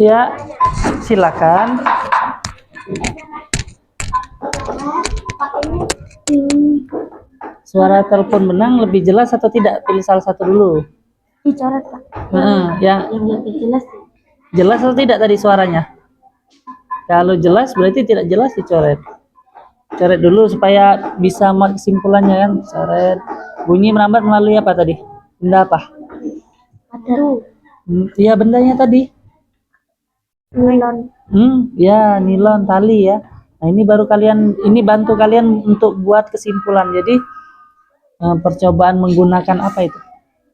Ya, silakan. Suara telepon benang lebih jelas atau tidak? Pilih salah satu dulu. Dicoret, Pak. Yang Yang lebih jelas. jelas atau tidak tadi suaranya? Kalau jelas berarti tidak jelas dicoret. Coret dulu supaya bisa kesimpulannya kan. Coret. Bunyi merambat melalui apa tadi? Benda apa? Ada. Iya bendanya tadi. Nilon. Ya nilon tali ya. Nah ini baru kalian, ini bantu kalian untuk buat kesimpulan. Jadi percobaan menggunakan apa itu?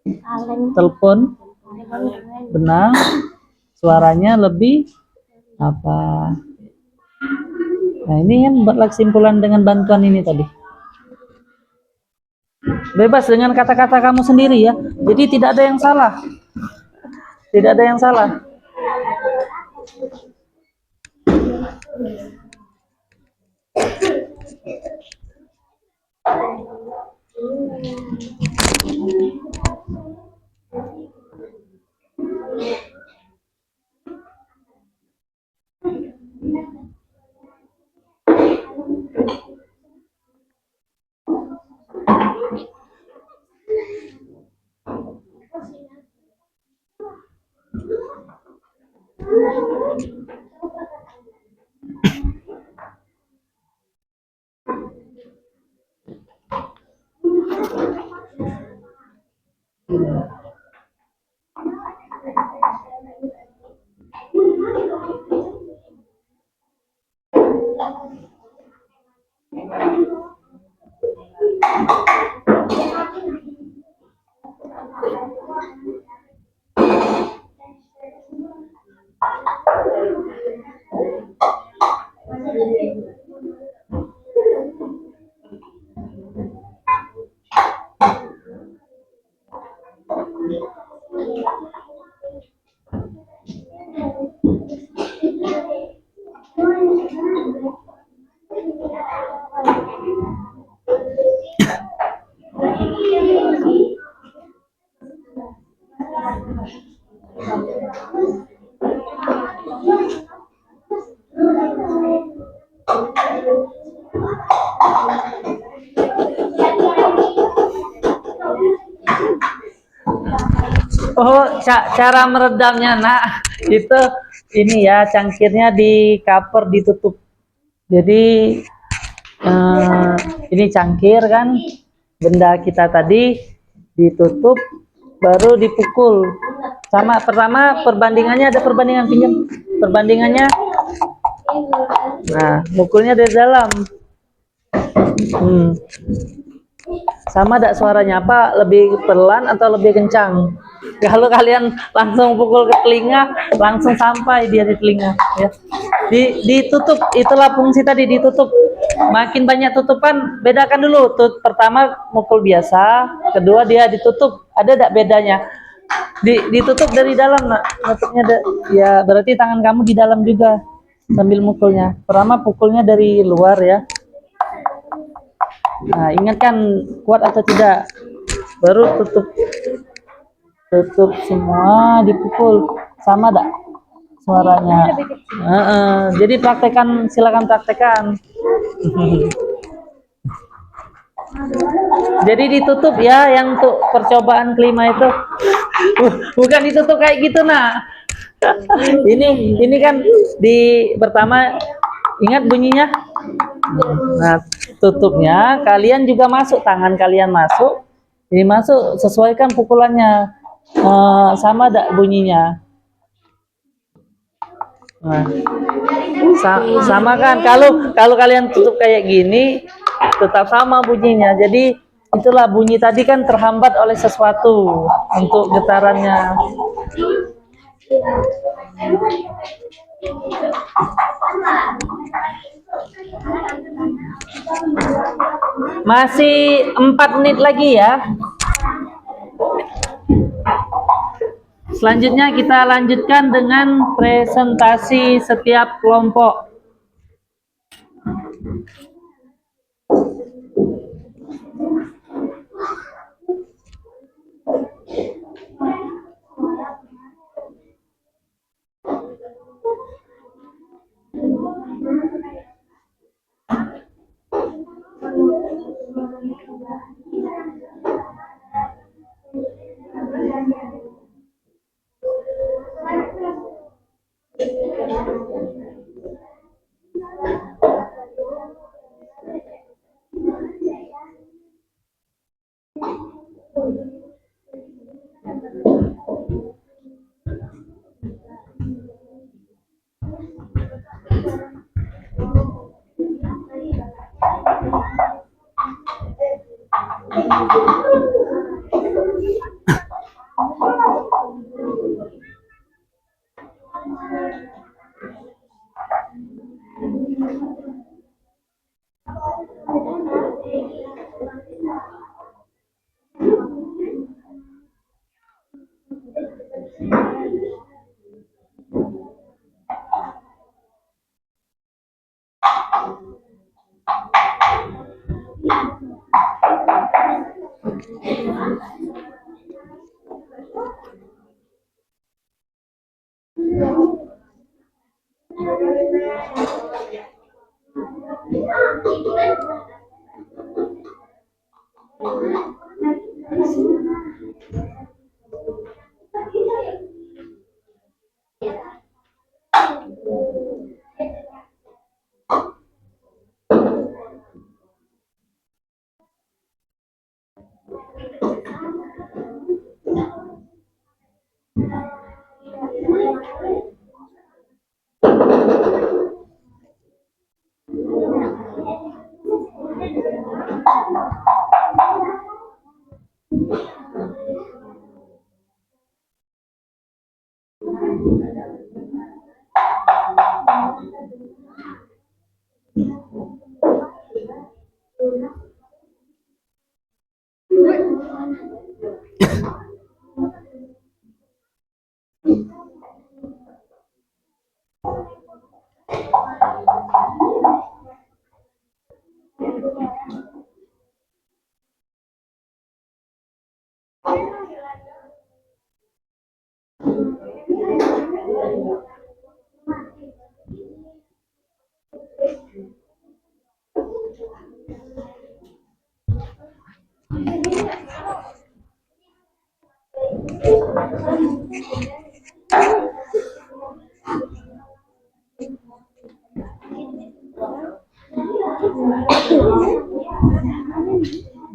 Kaleng. Telepon benang, suaranya lebih apa? Nah ini kan buatlah kesimpulan dengan bantuan ini tadi. Bebas dengan kata-kata kamu sendiri ya. Jadi tidak ada yang salah. Tidak ada yang salah. Oh, cara meredamnya, nak, itu ini ya, cangkirnya di cover, ditutup. Jadi ini cangkir kan, benda kita tadi ditutup, baru dipukul. Sama pertama perbandingannya, ada perbandingan pinjam, perbandingannya. Nah, mukulnya dari dalam. Sama tidak suaranya, apa lebih pelan atau lebih kencang? Kalau kalian langsung pukul ke telinga, langsung sampai dia di telinga ya. Ditutup, itulah fungsi tadi, ditutup. Makin banyak tutupan, bedakan dulu. Pertama mukul biasa, kedua dia ditutup. Ada tidak bedanya? Ditutup dari dalam, nak. Tutupnya ya berarti tangan kamu di dalam juga sambil mukulnya. Pertama pukulnya dari luar ya. Nah, ingatkan kuat atau tidak, baru tutup semua, dipukul. Sama tak suaranya? Jadi praktekan, silakan praktekan. Jadi ditutup ya, yang untuk percobaan kelima itu. Bukan ditutup kayak gitu, nak. Ini kan pertama, ingat bunyinya. Nah, tutupnya kalian juga masuk, tangan kalian masuk. Ini masuk, sesuaikan pukulannya. Sama tak bunyinya? Nah, sama kan? Kalau kalian tutup kayak gini, tetap sama bunyinya. Jadi itulah bunyi tadi kan terhambat oleh sesuatu untuk getarannya. Masih 4 menit lagi ya. Selanjutnya kita lanjutkan dengan presentasi setiap kelompok.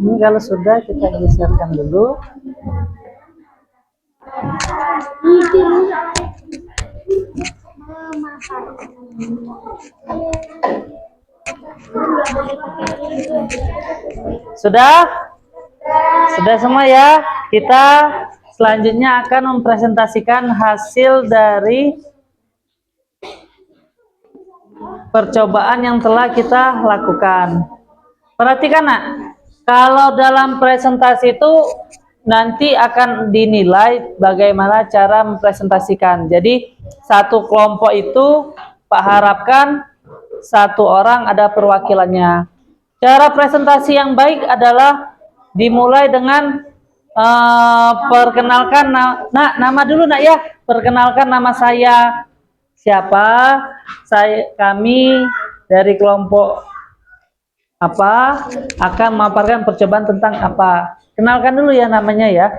Ini kalau sudah kita geserkan dulu. Sudah? Sudah semua ya? Kita selanjutnya akan mempresentasikan hasil dari percobaan yang telah kita lakukan. Perhatikan nak, kalau dalam presentasi itu nanti akan dinilai bagaimana cara mempresentasikan. Jadi satu kelompok itu Pak harapkan satu orang ada perwakilannya. Cara presentasi yang baik adalah dimulai dengan perkenalkan nama dulu nak ya. Perkenalkan nama saya siapa, kami dari kelompok apa akan memaparkan percobaan tentang apa. Kenalkan dulu ya namanya ya.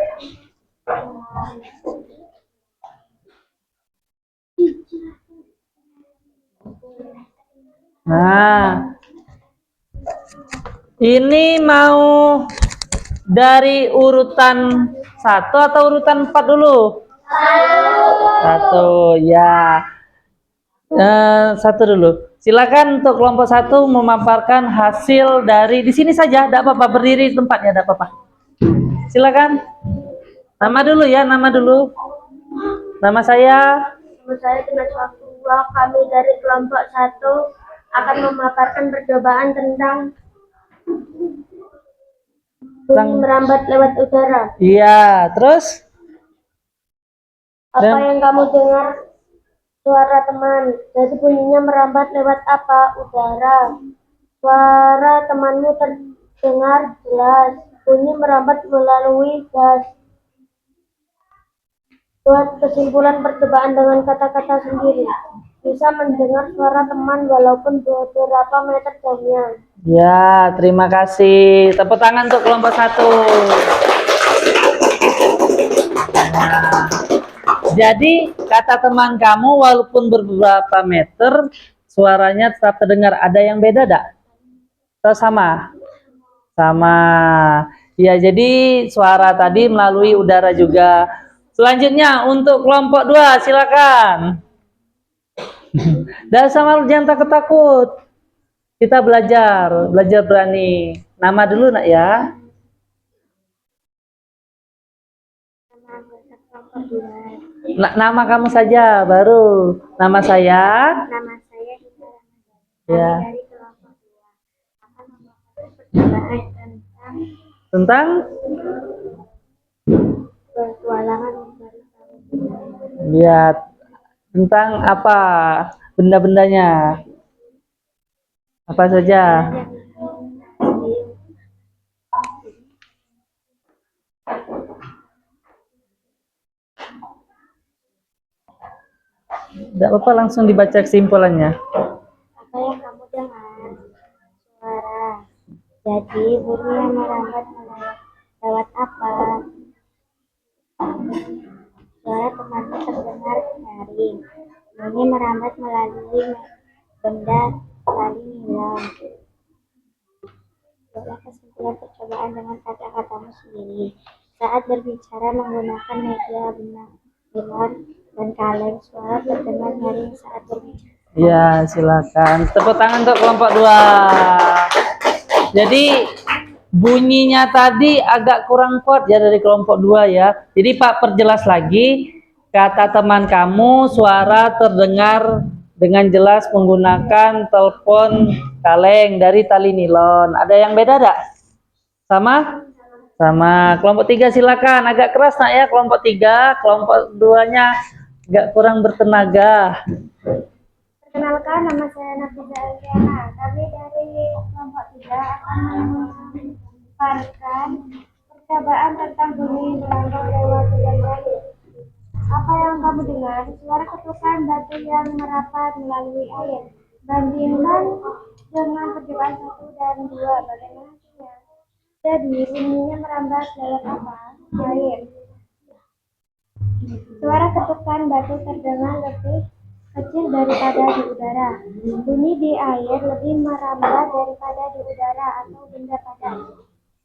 Nah, ini mau dari urutan 1 atau urutan 4 dulu? 1 ya. 1 dulu. Silakan untuk kelompok 1 memaparkan hasil dari di sini saja, tidak apa-apa, berdiri di tempatnya, tidak apa-apa. Silakan. Nama dulu ya, nama dulu. Nama saya. Nama saya Dimas Wafua. Kami dari kelompok 1 akan memaparkan percobaan tentang bunyi merambat lewat udara. Iya, terus? Apa yang kamu dengar? Suara teman. Jadi bunyinya merambat lewat apa? Udara. Suara temanmu terdengar jelas. Bunyi merambat melalui gas. Buat kesimpulan percobaan dengan kata-kata sendiri. Bisa mendengar suara teman walaupun beberapa meter jauhnya. Ya, terima kasih. Tepuk tangan untuk kelompok 1. Nah, jadi kata teman kamu walaupun beberapa meter suaranya tetap terdengar. Ada yang beda tidak? Atau sama? Sama. Ya, jadi suara tadi melalui udara juga. Selanjutnya untuk kelompok 2 silakan. Dan sama jangan takut-takut. Kita belajar berani. Nama dulu nak ya. Ferdinand. Nama kamu saja baru. Nama saya. Nama saya Dina Ramadhan. Ya. Kami dari kelompok 2 akan membahas percobaan Tentang petualangan memberi tahu. lihat tentang apa benda-bendanya. Apa saja? Tidak apa-apa, langsung dibaca kesimpulannya. Apa yang kamu dengar? Suara. Jadi bunyi yang merambat lewat apa? Suara temanmu terdengar nyaring. Bunyi merambat melalui benda tali nilon. Buatlah kesimpulan percobaan dengan kata-katamu sendiri. Saat berbicara menggunakan media benang nilon dan kaleng, suara terdengar nyaring saat berbicara. Ya, silakan. Tepuk tangan untuk kelompok 2. Jadi bunyinya tadi agak kurang kuat ya dari kelompok 2 ya. Jadi Pak perjelas lagi, kata teman kamu suara terdengar dengan jelas menggunakan telepon kaleng dari tali nilon. Ada yang beda enggak? Sama? Sama. Kelompok 3 silakan. Agak keras nak ya kelompok 3, kelompok 2-nya agak kurang bertenaga. Perkenalkan, nama saya Nafisa Eliana. Kami dari kelompok 3 akan memaparkan percobaan tentang bunyi merambat lewat benda. Apa yang kamu dengar? Suara ketukan batu yang merapat melalui air. Bandingkan dengan percobaan 1 dan 2. Bagaimana hasilnya? Jadi bunyinya merambat lewat apa? Air. Suara ketukan batu terdengar lebih kecil daripada di udara. Bunyi di air lebih merambat daripada di udara atau benda padat.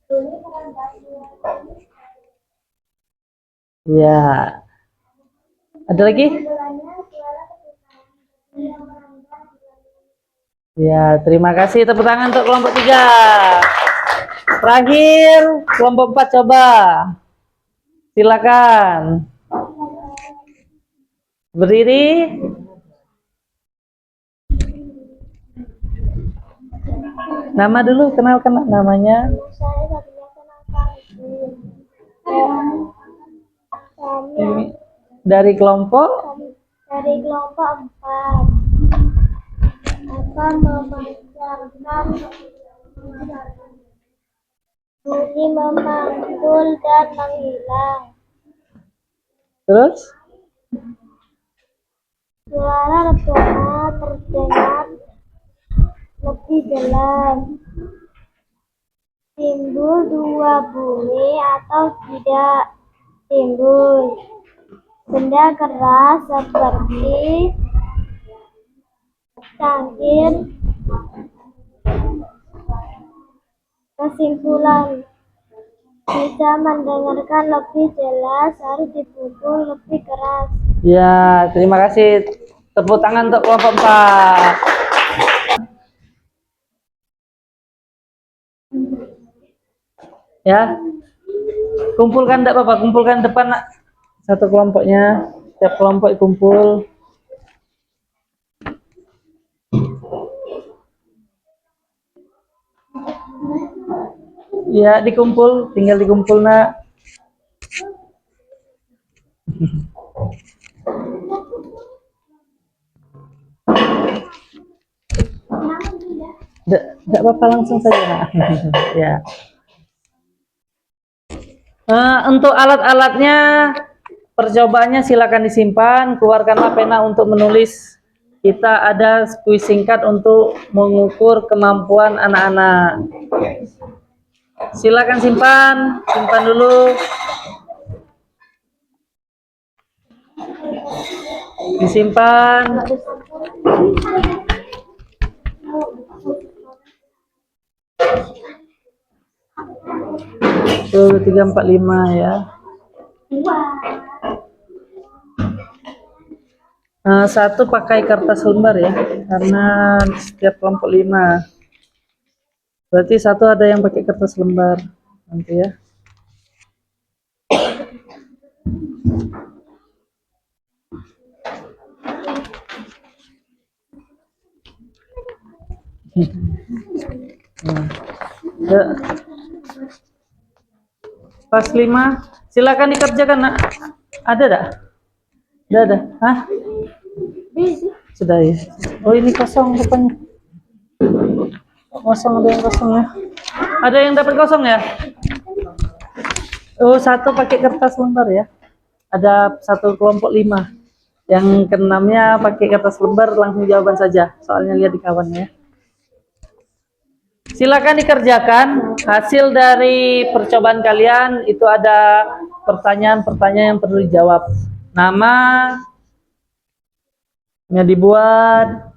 Bunyi merambat melalui. Ya. Ada lagi? Kesimpulannya, suara ketukan yang merambat. Ya, terima kasih. Tepuk tangan untuk kelompok 3. Terakhir, kelompok 4 coba. Silakan. Berdiri. Nama dulu, kenalkan namanya. Saya Sabila Senangkang. Ini dari kelompok Dari kelompok 4 akan membacakan bunyi memanggul dan menghilang. terus Suara resonan terdengar lebih jelas. Timbul 2 bunyi atau tidak timbul. Benda keras seperti cangkir. Kesimpulan, bisa mendengarkan lebih jelas harus dipukul lebih keras. ya, terima kasih. Tepuk tangan untuk kelompok 4. Ya, kumpulkan tidak apa-apa, kumpulkan depan nak. Satu kelompoknya, setiap kelompok kumpul. Ya, dikumpul, tinggal dikumpul nak. Tidak apa-apa, langsung saja nak. Ya. Untuk alat-alatnya, percobaannya silakan disimpan. Keluarkanlah pena untuk menulis. Kita ada kuis singkat untuk mengukur kemampuan anak-anak. Silakan simpan dulu. Disimpan. 3, 4, 5 ya. Satu pakai kertas lembar ya, karena setiap kelompok 5. Berarti satu ada yang pakai kertas lembar nanti ya. Ya, pas 5, silakan dikerjakan nak. Ada dah? Ada. Hah? Sudah ya. Oh ini kosong rupanya. Kosong, ada yang kosong ya. Ada yang dapat kosong ya? Oh satu pakai kertas lembar ya. Ada satu kelompok 5. Yang keenamnya pakai kertas lembar, langsung jawaban saja. Soalnya lihat di kawan ya. Silakan dikerjakan. Hasil dari percobaan kalian itu ada pertanyaan-pertanyaan yang perlu dijawab. Namanya dibuat.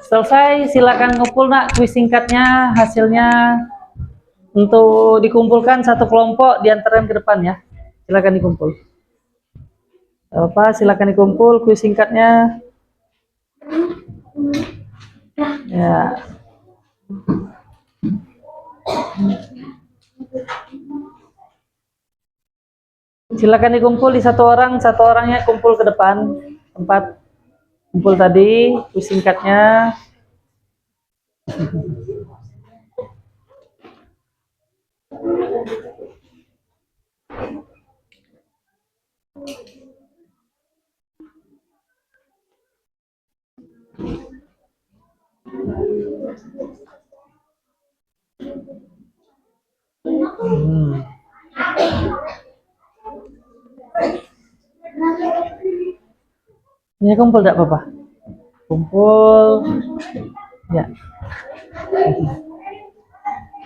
Selesai, silakan ngumpul nak kuis singkatnya, hasilnya untuk dikumpulkan satu kelompok di antara yang ke depan ya. Silakan dikumpul. Apa? Silakan dikumpul kuis singkatnya. Ya. Silakan dikumpul di satu orangnya kumpul ke depan tempat kumpul tadi, kuis singkatnya. Ini kumpul tidak apa-apa? Kumpul. Ya.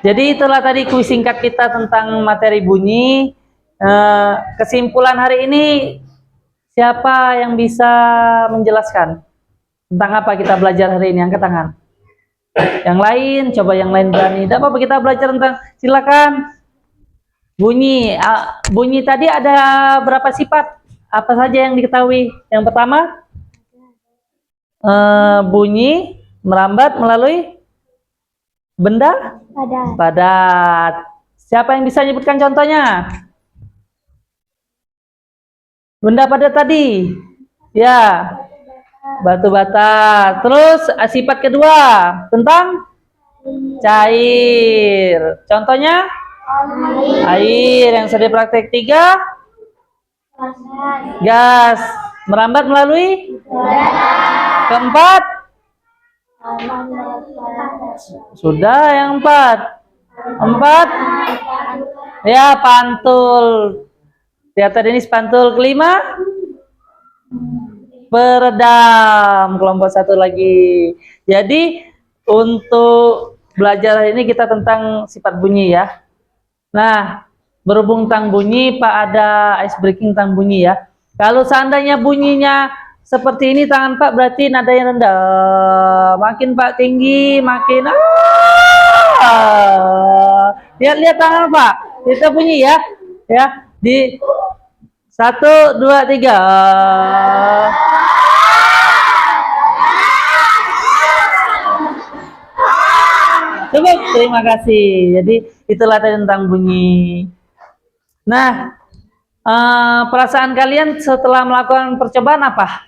Jadi itulah tadi kuis singkat kita tentang materi bunyi. Kesimpulan hari ini, siapa yang bisa menjelaskan tentang apa kita belajar hari ini? Angkat tangan. Yang lain, coba yang lain berani. Tidak apa-apa, kita belajar tentang, silakan. Bunyi, bunyi tadi ada berapa sifat? Apa saja yang diketahui? Yang pertama, bunyi merambat melalui benda padat. Siapa yang bisa menyebutkan contohnya? Benda padat tadi, ya, batu bata. Terus sifat kedua tentang cair. Contohnya air. Yang sudah praktek 3, gas. Merambat melalui keempat, sudah yang empat, ya, pantul. Teater ini pantul. Kelima, peredam. Kelompok satu lagi. Jadi untuk belajar hari ini kita tentang sifat bunyi ya. Nah, berhubung tentang bunyi, Pak, ada ice breaking tentang bunyi ya. Kalau seandainya bunyinya seperti ini tangan Pak, berarti nada yang rendah. Makin Pak tinggi, makin lihat tangan Pak. Kita bunyi ya. Ya, di 1, 2, 3. Cukup, terima kasih. Jadi itulah tentang bunyi. Nah, perasaan kalian setelah melakukan percobaan apa?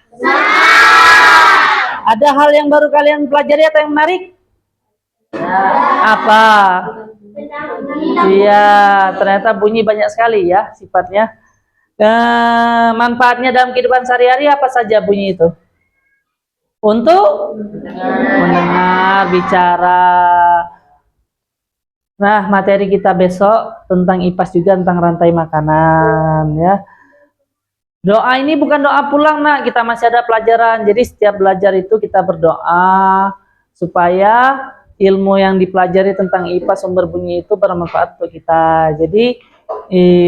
Ada hal yang baru kalian pelajari atau yang menarik? Apa? Iya, ternyata bunyi banyak sekali ya sifatnya. Manfaatnya dalam kehidupan sehari-hari apa saja bunyi itu? Untuk mendengar, bicara. Nah, materi kita besok tentang IPAS juga tentang rantai makanan ya. Doa ini bukan doa pulang, Nak. Kita masih ada pelajaran. Jadi setiap belajar itu kita berdoa supaya ilmu yang dipelajari tentang IPAS sumber bunyi itu bermanfaat untuk kita. Jadi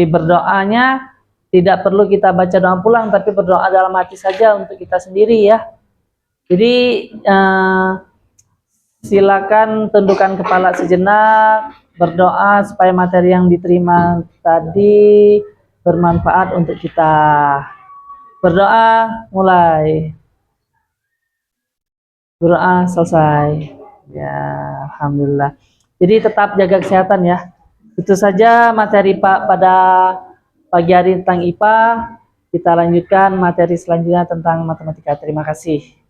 berdoanya tidak perlu kita baca doa pulang, tapi berdoa dalam hati saja untuk kita sendiri ya. Jadi silakan tundukkan kepala sejenak, berdoa supaya materi yang diterima tadi bermanfaat untuk kita. Berdoa mulai. Berdoa selesai. Ya, alhamdulillah. Jadi tetap jaga kesehatan ya. Itu saja materi Pak pada pagi hari tentang IPA. Kita lanjutkan materi selanjutnya tentang matematika. Terima kasih.